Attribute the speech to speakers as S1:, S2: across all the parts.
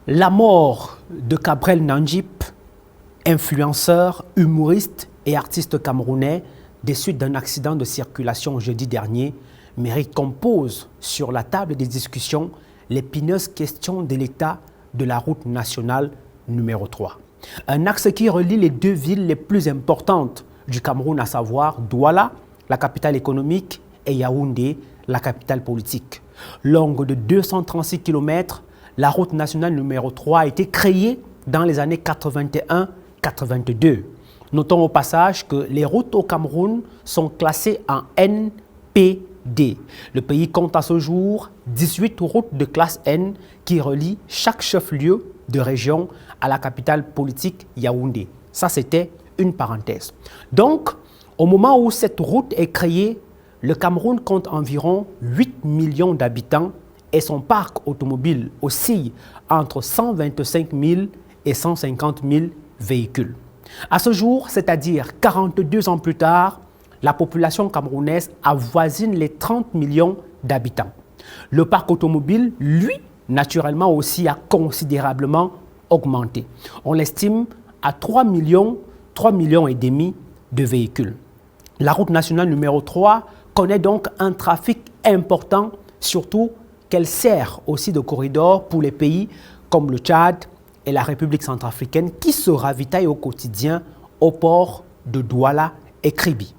S1: La mort de Gabriel Nandjip, influenceur, humoriste et artiste camerounais, des suites d'un accident de circulation jeudi dernier, mérite qu'on pose sur la table des discussions l'épineuse question de l'état de la route nationale numéro 3. Un axe qui relie les deux villes les plus importantes du Cameroun, à savoir Douala, la capitale économique, et Yaoundé, la capitale politique. Longue de 236 km, la route nationale numéro 3 a été créée dans les années 81-82. Notons au passage que les routes au Cameroun sont classées en NPD. Le pays compte à ce jour 18 routes de classe N qui relient chaque chef-lieu de région à la capitale politique Yaoundé. Ça, c'était une parenthèse. Donc, au moment où cette route est créée, le Cameroun compte environ 8 millions d'habitants et son parc automobile oscille entre 125 000 et 150 000 véhicules. À ce jour, c'est-à-dire 42 ans plus tard, la population camerounaise avoisine les 30 millions d'habitants. Le parc automobile, lui, naturellement aussi a considérablement augmenté. On l'estime à 3 millions et demi de véhicules. La route nationale numéro 3 connaît donc un trafic important, surtout qu'elle sert aussi de corridor pour les pays comme le Tchad et la République centrafricaine qui se ravitaillent au quotidien au port de Douala et Kribi.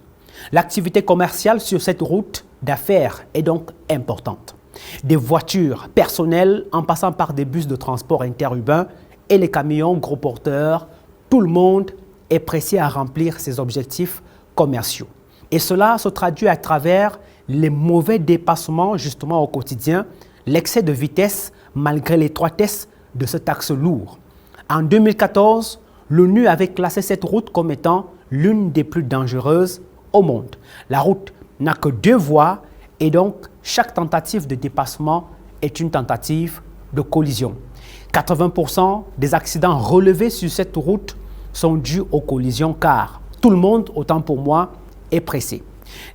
S1: L'activité commerciale sur cette route d'affaires est donc importante. Des voitures personnelles en passant par des bus de transport interurbain et les camions gros porteurs, tout le monde est pressé à remplir ses objectifs commerciaux. Et cela se traduit à travers les mauvais dépassements justement au quotidien, l'excès de vitesse malgré l'étroitesse de cet axe lourd. En 2014, l'ONU avait classé cette route comme étant l'une des plus dangereuses au monde. La route n'a que 2 voies et donc chaque tentative de dépassement est une tentative de collision. 80% des accidents relevés sur cette route sont dus aux collisions car tout le monde, autant pour moi, est pressé.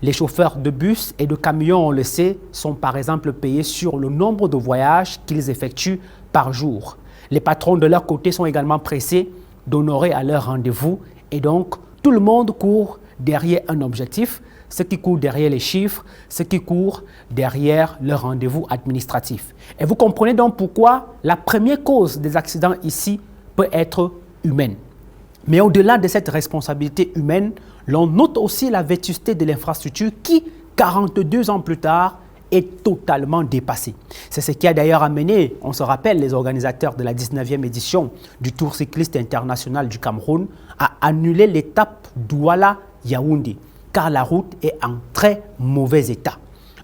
S1: Les chauffeurs de bus et de camions, on le sait, sont par exemple payés sur le nombre de voyages qu'ils effectuent par jour. Les patrons de leur côté sont également pressés d'honorer à leur rendez-vous et donc tout le monde court derrière un objectif, ceux qui courent derrière les chiffres, ceux qui courent derrière leur rendez-vous administratif. Et vous comprenez donc pourquoi la première cause des accidents ici peut être humaine. Mais au-delà de cette responsabilité humaine, l'on note aussi la vétusté de l'infrastructure qui, 42 ans plus tard, est totalement dépassée. C'est ce qui a d'ailleurs amené, on se rappelle, les organisateurs de la 19e édition du Tour cycliste international du Cameroun à annuler l'étape Douala-Yaoundé, car la route est en très mauvais état.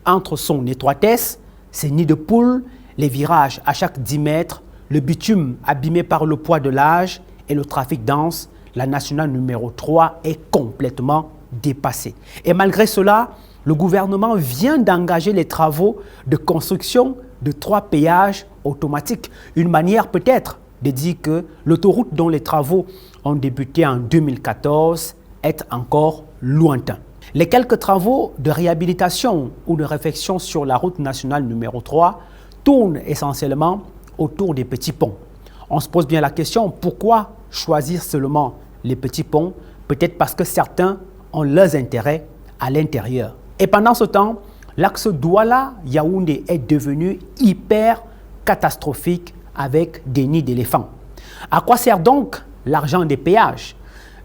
S1: Entre son étroitesse, ses nids de poules, les virages à chaque 10 mètres, le bitume abîmé par le poids de l'âge et le trafic dense, la nationale numéro 3 est complètement dépassée. Et malgré cela, le gouvernement vient d'engager les travaux de construction de 3 péages automatiques. Une manière peut-être de dire que l'autoroute dont les travaux ont débuté en 2014 est encore lointain. Les quelques travaux de réhabilitation ou de réfection sur la route nationale numéro 3 tournent essentiellement autour des petits ponts. On se pose bien la question, pourquoi choisir seulement les petits ponts? Peut-être parce que certains ont leurs intérêts à l'intérieur. Et pendant ce temps, l'axe Douala-Yaoundé est devenu hyper catastrophique avec des nids d'éléphants. À quoi sert donc l'argent des péages?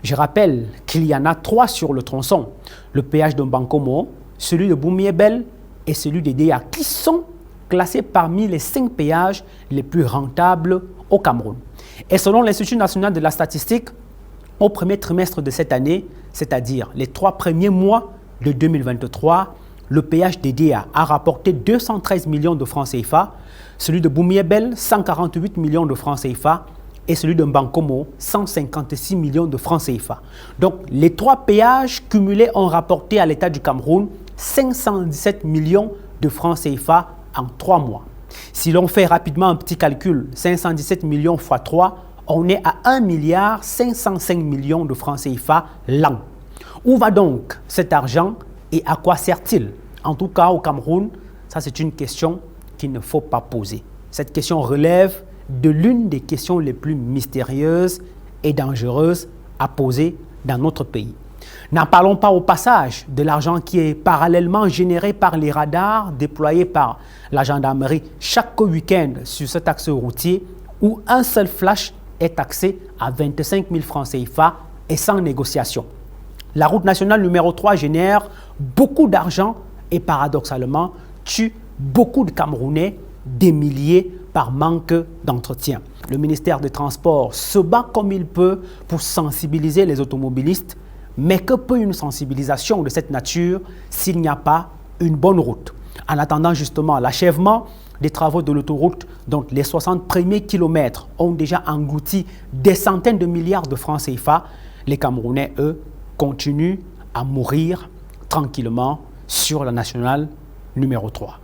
S1: Je rappelle qu'il y en a 3 sur le tronçon. Le péage de Mbankomo, celui de Boumiébel et celui de Déa, qui sont classés parmi les 5 péages les plus rentables au Cameroun. Et selon l'Institut national de la statistique, au premier trimestre de cette année, c'est-à-dire les 3 premiers mois de 2023, le péage d'Edea a rapporté 213 millions de francs CFA, celui de Boumiébel 148 millions de francs CFA et celui de Mbankomo 156 millions de francs CFA. Donc les 3 péages cumulés ont rapporté à l'État du Cameroun 517 millions de francs CFA en 3 mois. Si l'on fait rapidement un petit calcul, 517 millions x 3, on est à 1 milliard 505 millions de francs CFA l'an. Où va donc cet argent et à quoi sert-il? En tout cas, au Cameroun, ça c'est une question qu'il ne faut pas poser. Cette question relève de l'une des questions les plus mystérieuses et dangereuses à poser dans notre pays. N'en parlons pas au passage de l'argent qui est parallèlement généré par les radars déployés par la gendarmerie chaque week-end sur cet axe routier où un seul flash est taxé à 25 000 francs CFA et sans négociation. La route nationale numéro 3 génère beaucoup d'argent et paradoxalement tue beaucoup de Camerounais, des milliers par manque d'entretien. Le ministère des Transports se bat comme il peut pour sensibiliser les automobilistes, mais que peut une sensibilisation de cette nature s'il n'y a pas une bonne route? En attendant justement l'achèvement des travaux de l'autoroute, dont les 60 premiers kilomètres ont déjà englouti des centaines de milliards de francs CFA, les Camerounais, eux, continuent à mourir tranquillement sur la nationale numéro 3.